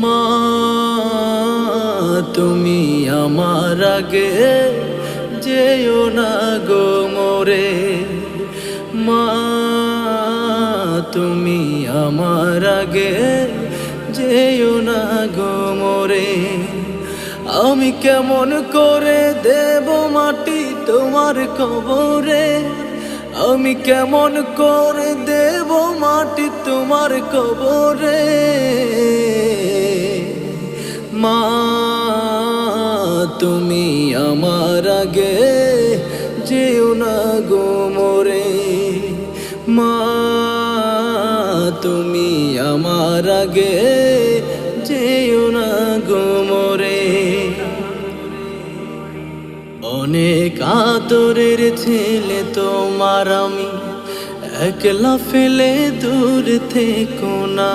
মা তুমি আমার আগে যেও না গো মোরে, মা তুমি আমার আগে যেও না গো মোরে। আমি কেমন করে দেব মাটি তোমার কবরে, আমি কেমন করে দেব মাটি তোমার কবরে। মা তুমি আমার আগে যেও না গো মোরে, মা তুমি আমার আগে যেও না গো মোরে। অনেক আদরের ছেলে তোমার আমি, একলা ফেলে দূর থেকো না।